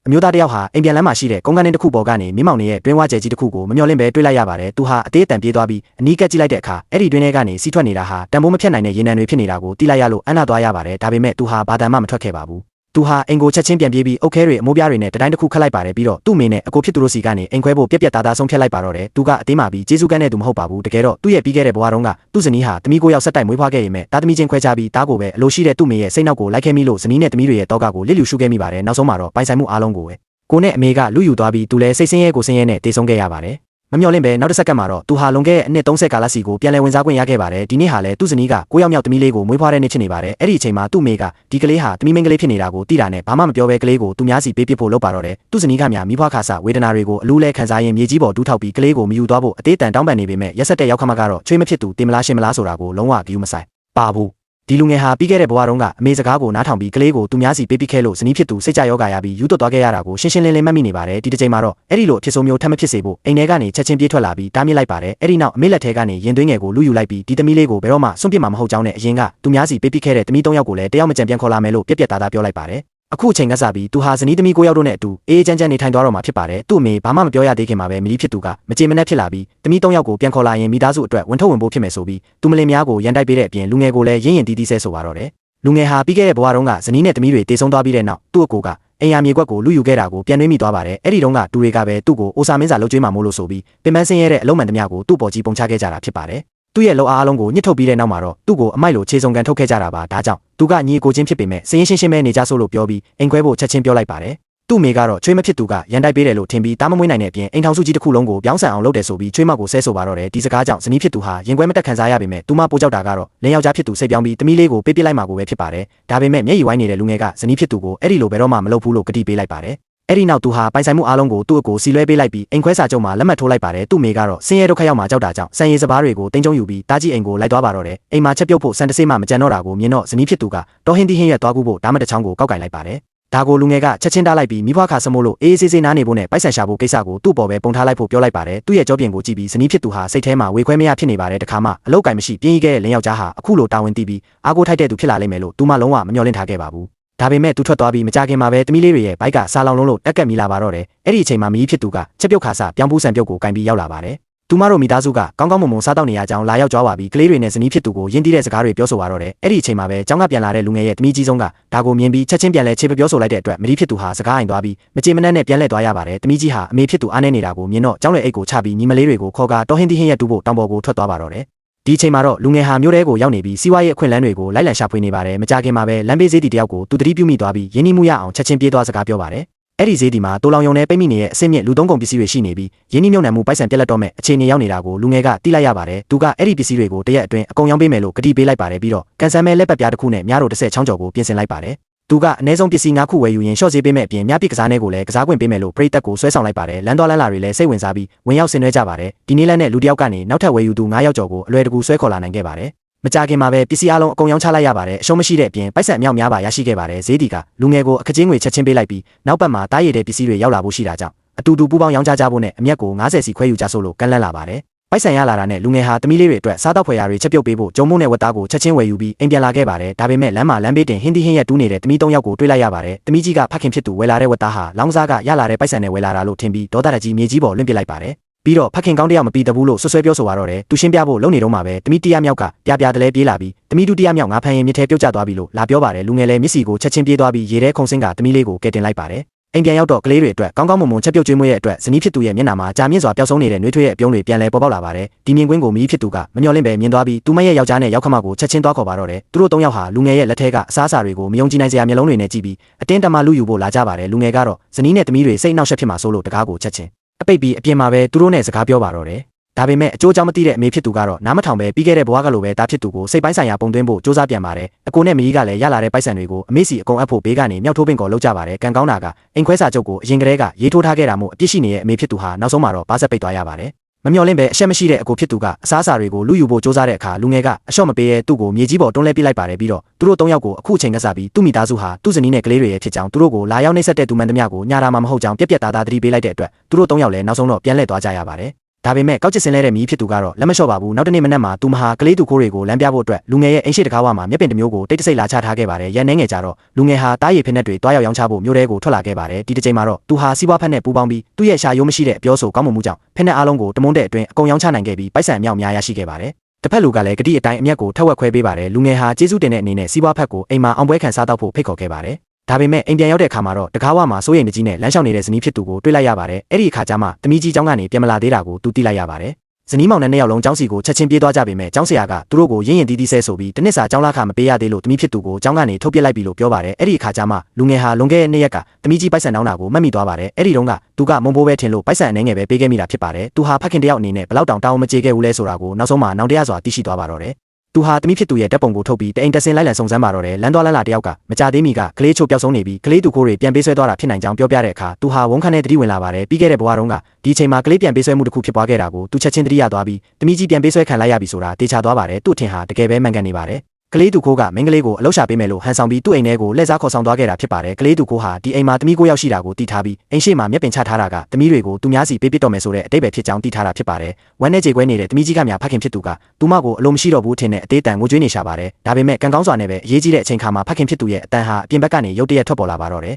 အမျိုးသားတယောက်ဟာအိမ်ပြန်လမ်းမှာရှိတဲ့ကုန်းကန်းတစ်ခုပေါ်ကနေမြင်းမောင်နေရဲ့တွင်းဝကျဲကြီးတစ်ခုကိုမမျှော်လင့်ပဲတွေ့လိုက်ရပါတယ်။သူဟာအသေးအတန်ပြေးသွားပြီးအနီးကပ်ကြည့်လိုက်တဲ့အခါအဲ့ဒီတွင်းထဲကနေစီးထွက်နေတာဟာတန်ဖိုးမဖြတ်နိုင်တဲ့ရေနံတွေဖြစ်နေတာကိုသိလိုက်ရလို့အံ့နာသွားရပါတယ်။ဒါပေမဲ့သူဟာဘာတန်မှမထွက်ခဲ့ပါဘူး။သူဟာအိမ်ကိုချက်ချင်းပြန်ပြေးပြီးအုတ်ခဲတွေအမိုးပြားတွေနဲ့တတိုင်းတစ်ခုခတ်လိုက်ပါတယ်ပြီးတော့သူ့မိနဲ့အကိုဖြစ်သူတို့စီကနေအိမ်ခွဲဖို့ပြက်ပြက်သားသားဆုံးဖြတ်လိုက်ပါတော့တယ်။သူကအသေးမှပြီးကျေးဇူးကမ်းတဲ့သူမဟုတ်ပါဘူး။တကယ်တော့သူ့ရဲ့ပြီးခဲ့တဲ့ဘဝတုန်းကသူ့ဇနီးဟာသမီးကိုရောက်ဆက်တိုက်မွေးဖွားခဲ့ရင်မဲ့တာသမီးချင်းခွဲခြားပြီးတားကိုပဲအလိုရှိတဲ့သူ့မိရဲ့စိတ်နှောက်ကိုလိုက်ခဲ့မိလို့ဇနီးနဲ့သမီးတွေရဲ့တောကကိုလစ်လျူရှုခဲ့မိပါတယ်။နောက်ဆုံးမှာတော့ပိုင်ဆိုင်မှုအားလုံးကိုပဲကိုနဲ့အမေကလူယူသွားပြီးသူလည်းစိတ်ဆင်းရဲကိုဆင်းရဲနဲ့တေဆုံးခဲ့ရပါတယ်။မမျှော်လင့်ပဲနောက်တစ်ဆက်ကမှတော့သူဟာလွန်ခဲ့တဲ့အနှစ်30ကာလစီကိုပြန်လည်ဝင်စားခွင့်ရခဲ့ပါတယ်။ဒီနေ့ဟာလည်းသူ့ဇနီးက9ယောက်မြောက်သမီးလေးကိုမွေးဖွားတဲ့နေ့ဖြစ်နေပါတယ်။အဲ့ဒီအချိန်မှာသူ့မိကဒီကလေးဟာသမီးမင်းကလေးဖြစ်နေတာကိုသိတာနဲ့ဘာမှမပြောဘဲကလေးကိုသူများစီပေးပစ်ဖို့လုပ်ပါတော့တယ်။သူ့ဇနီးကများမိဖွားခါစဝေဒနာတွေကိုအလူးလဲခံစားရင်မြေကြီးပေါ်တူးထောက်ပြီးကလေးကိုမယူသွားဖို့အသေးတန်တောင်းပန်နေပေမဲ့ရက်ဆက်တဲ့ရောက်ခမကတော့ချွေးမဖြစ်သူတင်မလားရှင်မလားဆိုတာကိုလုံးဝဂရုမစိုက်ပါဘူး။ဒီလူငယ်ဟာပြီးခဲ့တဲ့ဘဝတုန်းကအမေစကားကိုနားထောင်ပြီးကလေးကိုသူများစီပေးပစ်ခဲ့လို့ဇနီးဖြစ်သူစိတ်ကြယောဂါရပြီးယူသွတ်သွားခဲ့ရတာကိုရှင်းရှင်းလင်းလင်းမှတ်မိနေပါတယ်။ဒီတစ်ချိန်မှာတော့အဲ့ဒီလိုအဖြစ်ဆိုးမျိုးထပ်မဖြစ်စေဖို့အိမ်ထဲကနေချက်ချင်းပြေးထွက်လာပြီးတားမြစ်လိုက်ပါတယ်။အဲ့ဒီနောက်အမေလက်ထဲကနေရင်သွင်းငယ်ကိုလူယူလိုက်ပြီးဒီသမီးလေးကိုဘယ်တော့မှစွန့်ပစ်မှာမဟုတ်ကြောင်းနဲ့အရင်ကသူများစီပေးပစ်ခဲ့တဲ့သမီး3ယောက်ကိုလည်းတယောက်မကြံပြန်ခေါ်လာမယ်လို့ပြက်ပြက်သားသားပြောလိုက်ပါတယ်။အခုအချိန်ကစားပြီးသူဟာဇနီးသမီး9ယောက်တို့နဲ့အတူအေးချမ်းချမ်းနေထိုင်သွားတော့မှာဖြစ်ပါတယ်။သူ့အမေဘာမှမပြောရသေးခင်မှာပဲမိဖြစ်သူကမကြေမနက်ဖြစ်လာပြီးသမီး3ယောက်ကိုပြန်ခေါ်လာရင်မိသားစုအတွက်ဝန်ထုတ်ဝန်ပိုးဖြစ်မယ်ဆိုပြီးသူမလင်များကိုရန်တိုက်ပေးတဲ့အပြင်လူငယ်ကိုလည်းရင်းရင်တီးတီးဆဲဆိုပါတော့တယ်။လူငယ်ဟာပြီးခဲ့တဲ့ဘဝတုန်းကဇနီးနဲ့သမီးတွေတေဆုံးသွားပြီးတဲ့နောက်သူ့အကိုကအိမ်ယာမြေကွက်ကိုလူယူခဲ့တာကိုပြန်နှွေးမိသွားပါတယ်။အဲ့ဒီတုန်းကသူတွေကပဲသူ့ကိုအိုစာမင်းစာလှုပ်ကြွေးမှာမို့လို့ဆိုပြီးပင်ပန်းဆင်းရဲတဲ့အလုံးမှန်သမျှကိုသူ့ပေါ်ကြီးပုံချခဲ့ကြတာဖြစ်ပါတယ်။သူ့ရဲ့လှုပ်အားလုံးကိုညှစ်ထုတ်ပြီးတဲ့နောက်မှာတော့သူ့ကိုအမိုက်လိုခြေစုံကန်ထုတ်ခဲ့ကြတာပါ။ဒါကြောင့်သူကညီကိုချင်းဖြစ်ပေမဲ့စရင်ရှင်းရှင်းပဲနေကြဆိုလို့ပြောပြီးအိမ်ခွဲဖို့ချက်ချင်းပြောလိုက်ပါတယ်။သူ့မိကတော့ချွေးမဖြစ်သူကရန်တိုက်ပေးတယ်လို့ထင်ပြီးတားမမွေးနိုင်တဲ့အပြင်အိမ်ထောင်စုကြီးတစ်ခုလုံးကိုပြောင်းဆန်အောင်လုပ်တယ်ဆိုပြီးချွေးမောက်ကိုဆဲဆိုပါတော့တယ်။ဒီစကားကြောင့်ဇနီးဖြစ်သူဟာရင်ခွဲမတက်ခံစားရပေမဲ့သူမပိုးကြောက်တာကတော့လင်းယောက်ျားဖြစ်သူစိတ်ပြောင်းပြီးသမီးလေးကိုပေးပစ်လိုက်မှာကိုပဲဖြစ်ပါတယ်။ဒါပေမဲ့မျက်ရည်ဝိုင်းနေတဲ့လူငယ်ကဇနီးဖြစ်သူကိုအဲ့ဒီလိုဘယ်တော့မှမလုပ်ဘူးလို့ကတိပေးလိုက်ပါတယ်။အဲ့ဒီနောက်သူဟာပိုင်ဆိုင်မှုအားလုံးကိုသူ့အကိုစီလွဲပေးလိုက်ပြီးအိမ်ခွဲစာချုပ်မှာလက်မှတ်ထိုးလိုက်ပါတယ်။သူ့မိကတော့ဆင်းရဲဒုက္ခရောက်မှာကြောက်တာကြောင့်စံရည်စပားတွေကိုတင်းကျုံယူပြီးတားကြီးအိမ်ကိုလိုက်သွားပါတော့တယ်။အိမ်မှာချက်ပြုတ်ဖို့စံတဆေးမှမကြံတော့တာကိုမြင်တော့ဇနီးဖြစ်သူကတော်ဟင်းတီးဟင်းရွက်သွားကူဖို့ဓာမတချောင်းကိုကောက်ကင်လိုက်ပါတယ်။ဒါကိုလူငယ်ကချက်ချင်းတားလိုက်ပြီးမိဖွားခါစမိုးလို့အေးအေးဆေးဆေးနားနေဖို့နဲ့ပိုက်ဆံရှာဖို့ကိစ္စကိုသူ့ပေါ်ပဲပုံထားလိုက်ဖို့ပြောလိုက်ပါတယ်။သူ့ရဲ့ကြောပြင်ကိုကြည့်ပြီးဇနီးဖြစ်သူဟာစိတ်ထဲမှာဝေခွဲမရဖြစ်နေပါတယ်။တခါမှအလောက်ကိုင်မရှိပြင်းကြီးခဲ့တဲ့လင်းယောက်ျားဟာအခုလိုတာဝန်တီးပြီးအားကိုးထိုက်တဲ့သူဖြစ်လာလိမ့်မယ်လို့သူမှလုံးဝမမျှော်လင့်ထားခဲ့ပါဘူး။ဒါပေမဲ့သူထွက်သွားပြီးမကြခင်မှာပဲသမီးလေးတွေရဲ့ဘိုက်ကစားလောင်လုံးလို့တက်ကက်မိလာပါတော့တယ်။အဲ့ဒီအချိန်မှာမိဖြစ်သူကချက်ပြုတ်ခါစပြောင်းပူးဆန်ပြုတ်ကိုကင်ပြီးရောက်လာပါတယ်။သူမတို့မိသားစုကကောင်းကောင်းမွန်မွန်စားတော့နေရကြောင်းလာရောက်ကြွားပါပြီးကလေးတွေနဲ့ဇနီးဖြစ်သူကိုရင်းတီးတဲ့စကားတွေပြောဆိုပါတော့တယ်။အဲ့ဒီအချိန်မှာပဲကျောင်းကပြန်လာတဲ့လူငယ်ရဲ့သမီးကြီးဆုံးကဒါကိုမြင်ပြီးချက်ချင်းပြန်လဲချေပြောဆိုလိုက်တဲ့အတွက်မဒီဖြစ်သူဟာစကားအိမ်သွားပြီးမကြေမနက်နဲ့ပြန်လဲသွားရပါတယ်။သမီးကြီးဟာအမေဖြစ်သူအားနေနေတာကိုမြင်တော့ကျောင်းလေအိတ်ကိုချပြီးညီမလေးတွေကိုခေါ်ကာတော်ဟင်းတီးဟင်းရက်တူဖို့တောင်ပေါ်ကိုထွက်သွားပါတော့တယ်။ဒီအချိန်မှာတော့လူငယ်ဟာမြို့ထဲကိုရောက်နေပြီးစီးပွားရေးအခွင့်အလမ်းတွေကိုလိုက်လံရှာဖွေနေပါတယ်။မကြခင်မှာပဲလမ်းဘေးဈေးတီတယောက်ကိုသူတတိပြုမိသွားပြီးရင်းနှီးမှုရအောင်ချက်ချင်းပြေးသွားစကားပြောပါတယ်။အဲ့ဒီဈေးတီမှာတိုးလောင်ယုံနဲ့ပိတ်မိနေတဲ့အဆင့်မြင့်လူသုံးကုန်ပစ္စည်းတွေရှိနေပြီးရင်းနှီးမြှုပ်နှံမှုပိုက်ဆံပြက်လက်တော့မဲ့အခြေအနေရောက်နေတာကိုလူငယ်ကသိလိုက်ရပါတယ်။သူကအဲ့ဒီပစ္စည်းတွေကိုတရက်အတွင်းအကုန်ရောင်းပေးမယ်လို့ကတိပေးလိုက်ပါတယ်ပြီးတော့ကန်ဆယ်မဲလက်ပတ်ပြားတစ်ခုနဲ့မြားတို့10ချောင်းကျော်ကိုပြင်ဆင်လိုက်ပါတယ်။သူကအနည်းဆုံးပစ္စည်း9ခုဝယ်ယူရင်ရှော့ဈေးပေးမဲ့အပြင်မြားပစ်ကစားနေကိုလည်းကစားခွင့်ပေးမယ်လို့ပရိသတ်ကိုဆွဲဆောင်လိုက်ပါတယ်။လမ်းတော်လမ်းလာတွေလည်းစိတ်ဝင်စားပြီးဝင်ရောက်ဆင်နွှဲကြပါတယ်။ဒီနေ့လမ်းနဲ့လူတစ်ယောက်ကနေနောက်ထပ်ဝယ်ယူသူ9ယောက်ကျော်ကိုအလွယ်တကူဆွဲခေါ်လာနိုင်ခဲ့ပါတယ်။မကြခင်မှာပဲပစ္စည်းအလုံးအကုန်ရောင်းချလိုက်ရပါတယ်အရှုံးမရှိတဲ့အပြင်ပိုက်ဆံအမြောက်များပါရရှိခဲ့ပါတယ်ဈေးတီကလူငယ်ကိုအခကျင်းငွေချက်ချင်းပေးလိုက်ပြီးနောက်ပတ်မှာတားရည်တဲ့ပစ္စည်းတွေရောက်လာဖို့ရှိတာကြောင့်အတူတူပူးပေါင်းရောင်းချကြဖို့နဲ့အမျက်ကို90စီခွဲယူကြဆိုလို့ကန့်လန့်လာပါတယ်ပိုက်ဆံရလာတာနဲ့လူငယ်ဟာသမီးလေးတွေအတွက်စားတော့ဖွယ်ရာတွေချက်ပြုတ်ပေးဖို့ဂျုံမုံနဲ့ဝက်သားကိုချက်ချင်းဝယ်ယူပြီးအိမ်ပြန်လာခဲ့ပါတယ်ဒါပေမဲ့လမ်းမှာလမ်းဘေးတင်ဟင်းတီးဟင်းရက်တူးနေတဲ့သမီး3ယောက်ကိုတွေ့လိုက်ရပါတယ်သမီးကြီးကဖခင်ဖြစ်သူဝယ်လာတဲ့ဝက်သားဟာလောင်းစားကရလာတဲ့ပိုက်ဆံနဲ့ဝယ်လာတာလို့ထင်ပြီးဒေါသတကြီးမြေကြီးပေါ်လွင့်ပစ်လိုက်ပါတယ်ပြီးတော့ဖခင်ကောင်းတယောက်မပြီးတဘူးလို့ဆွဆွဲပြောဆိုရတော့တယ်သူရှင်းပြဖို့လုံနေတော့မှာပဲသမီး1ယောက်ကပြပြတလဲပြေးလာပြီးသမီးဒုတိယမြောက်ငါဖန်ရင်မြစ်ထဲပြုတ်ကျသွားပြီလို့လာပြောပါတယ်လူငယ်လည်းမျက်စီကိုချက်ချင်းပြေးသွားပြီးရေထဲခုန်ဆင်းကသမီးလေးကိုကယ်တင်လိုက်ပါတယ်အိမ်ပြန်ရောက်တော့ကလေးတွေအတွက်ကောင်းကောင်းမွန်မွန်ချက်ပြုတ်ကျွေးမွေးရဲ့အတွက်ဇနီးဖြစ်သူရဲ့မျက်နှာမှာကြာမြင့်စွာပျောက်ဆုံးနေတဲ့နှွေးထွေးရဲ့အပြုံးတွေပြန်လဲပေါ်ပေါက်လာပါတယ်ဒီမြင်ကွင်းကိုမိဖြစ်သူကမမျှော်လင့်ပဲမြင်သွားပြီးသူမရဲ့ယောက်ျားနဲ့ရောက်ခမကိုချက်ချင်းသွားခေါ်ပါတော့တယ်သူတို့3ယောက်ဟာလူငယ်ရဲ့လက်ထဲကအစားအစာတွေကိုမယုံကြည်နိုင်စရာမျက်လုံးတွေနဲ့ကြည့်ပြီးအတင်းတမလူယူဖို့လာကြပါတယ်လူငယ်ကတော့ဇနီးနဲ့သမီးတွေစိတ်နှောက်ယှက်ဖြစ်မှာစိုးလို့တကားကိုချက်ချင်းအပိတ်ပြီးအပြင်မှာပဲသူတို့နဲ့စကားပြောပါတော့တယ်ဒါပေမဲ့အကျိုးကြောင့်မသိတဲ့အမေဖြစ်သူကတော့နားမထောင်ပဲပြီးခဲ့တဲ့ဘဝကလိုပဲတားဖြစ်သူကိုစိတ်ပိုင်းဆိုင်ရာပုံသွင်းဖို့စူးစမ်းပြန်ပါတယ်အကိုနဲ့မကြီးကလည်းရလာတဲ့ပိုက်ဆံတွေကိုအမေစီအကုန်အပ်ဖို့ဘေးကနေမြောက်ထိုးပင်ကောလောက်ကြပါတယ်ကံကောင်းတာကအိမ်ခွဲစာချုပ်ကိုအရင်ကတည်းကရေးထိုးထားခဲ့တာမို့အပြစ်ရှိနေတဲ့အမေဖြစ်သူဟာနောက်ဆုံးမှာတော့ဘာဆက်ပိတ်သွားရပါတယ်မမျှော်လင့်ပဲအရှက်မရှိတဲ့အကိုဖြစ်သူကအစားအစာတွေကိုလူယူဖို့စူးစမ်းတဲ့အခါလူငယ်ကအရှော့မပေးရဲသူ့ကိုမြေကြီးပေါ်တွန်းလဲပစ်လိုက်ပါတယ်ပြီးတော့သူတို့3ယောက်ကိုအခုချိန်ကစားပြီးသူ့မိသားစုဟာသူ့ဇနီးနဲ့ကလေးတွေရဲ့ဖြစ်ကြောင်းသူတို့ကိုလာရောက်နှိပ်စက်တဲ့သူမှန်သမျှကိုညာတာမှမဟုတ်ကြောင်းပြက်ပြက်သားသားသတိပေးလိုက်တဲ့အတွက်သူတို့3ယောက်လည်းနောက်ဆုံးတော့ပြန်လှည့်သွားကြရပါတယ် ဒါပေမဲ့ကောက်ကျစ်စင်လဲတဲ့မီးဖြစ်သူကတော့လက်မလျှော့ပါဘူးနောက်တနေ့မနက်မှာသူမဟာကလေးသူခိုးတွေကိုလမ်းပြဖို့အတွက်လူငယ်ရဲ့အိမ်ရှိတကားဝမှာမျက်ပင်တစ်မျိုးကိုတိတ်တဆိတ်လာချထားခဲ့ပါတယ်ရန်နေငယ်ကြတော့လူငယ်ဟာတားရည်ဖက်နဲ့တွေတွားရောက်ရောင်းချဖို့မြို့ထဲကိုထွက်လာခဲ့ပါတယ်ဒီတစ်ချိန်မှာတော့သူဟာစီးပွားဖက်နဲ့ပူးပေါင်းပြီးသူ့ရဲ့ရှာရိုးမရှိတဲ့ပြောဆိုကောင်းမှုကြောင့်ဖက်နဲ့အားလုံးကိုတမုန်းတဲ့အတွင်းအကုန်ရောင်းချနိုင်ခဲ့ပြီးပိုက်ဆံအမြောက်များရရှိခဲ့ပါတယ်တစ်ဖက်လူကလည်းဂတိအတိုင်းအမျက်ကိုထက်ဝက်ခွဲပေးပါတယ်လူငယ်ဟာကျေးဇူးတင်တဲ့အနေနဲ့စီးပွားဖက်ကိုအိမ်မှာအောင်ပွဲခံစားတော့ဖို့ဖိတ်ခေါ်ခဲ့ပါတယ်ဒါပေမဲ့အိမ်ပြန်ရောက်တဲ့အခါမှာတော့တကားဝမှာစိုးရိမ်တကြီးနဲ့လမ်းလျှောက်နေတဲ့ဇနီးဖြစ်သူကိုတွေ့လိုက်ရပါတယ်အဲ့ဒီအခါကျမှသမီးကြီးကျောင်းကနေပြန်မလာသေးတာကိုသူသိလိုက်ရပါတယ်ဇနီးမောင်နဲ့နှစ်ယောက်လုံးကျောင်းစီကိုချက်ချင်းပြေးသွားကြပေမဲ့ကျောင်းဆရာကသူတို့ကိုရင်းရင်တီးတီးဆဲဆိုပြီးတနစ်စာကျောင်းလာခမပေးရသေးလို့သမီးဖြစ်သူကိုကျောင်းကနေထုတ်ပစ်လိုက်ပြီလို့ပြောပါတယ်အဲ့ဒီအခါကျမှလူငယ်ဟာလွန်ခဲ့တဲ့နေ့ရက်ကသမီးကြီးပိုက်ဆံတောင်းတာကိုမှတ်မိသွားပါတယ်အဲ့ဒီတုန်းကသူကမုံဘိုးပဲထင်လို့ပိုက်ဆံအနေငယ်ပဲပေးခဲ့မိတာဖြစ်ပါတယ်သူဟာဖခင်တယောက်အနေနဲ့ဘလောက်တောင်တောင်းမကြေခဲ့ဘူးလဲဆိုတာကိုနောက်ဆုံးမှနောင်တရစွာသိရှိသွားပါတော့တယ်သူဟာသမီးဖြစ်သူရဲ့တပ်ပုံကိုထုတ်ပြီးတအိမ်တက်ဆင်းလိုက်လံစုံစမ်းပါတော့တယ်လမ်းသွားလမ်းလာတယောက်ကမကြသေးမီကကလေးချို့ပျောက်ဆုံးနေပြီးကလေးသူခိုးတွေပြန်ပေးဆွဲသွားတာဖြစ်နိုင်ကြောင်းပြောပြတဲ့အခါသူဟာဝန်ခံတဲ့တတိဝင်လာပါတယ်ပြီးခဲ့တဲ့ဘဝတုန်းကဒီအချိန်မှာကလေးပြန်ပေးဆွဲမှုတစ်ခုဖြစ်ပွားခဲ့တာကိုသူချက်ချင်းတတိယသွားပြီးသမီးကြီးပြန်ပေးဆွဲခံလိုက်ရပြီဆိုတာတေချာသွားပါတယ်သူ့ထင်ဟာတကယ်ပဲမှန်ကန်နေပါတယ်ကလေးသူခိုးကမင်းကလေးကိုအလောက်ရှာပေးမယ်လို့ဟန်ဆောင်ပြီးသူ့အိမ်ထဲကိုလှည့်စားခေါ်ဆောင်သွားခဲ့တာဖြစ်ပါတယ်ကလေးသူခိုးဟာဒီအိမ်မှာသမီးကိုရောက်ရှိတာကိုသိထားပြီးအိမ်ရှိမှာမျက်ပင်ချထားတာကသမီးတွေကိုသူများစီပေးပစ်တော့မယ်ဆိုတဲ့အတိတ်ပဲဖြစ်ကြောင်းသိထားတာဖြစ်ပါတယ်ဝမ်းနဲ့ကြေကွဲနေတဲ့သမီးကြီးကများဖခင်ဖြစ်သူကသူမကိုအလိုမရှိတော့ဘူးထင်တဲ့အသေးတန်ငိုကြွေးနေရှာပါတယ်ဒါပေမဲ့ကံကောင်းစွာနဲ့ပဲအရေးကြီးတဲ့အချိန်ခါမှာဖခင်ဖြစ်သူရဲ့အတန်ဟာအပြင်ဘက်ကနေရုတ်တရက်ထွက်ပေါ်လာပါတော့တယ်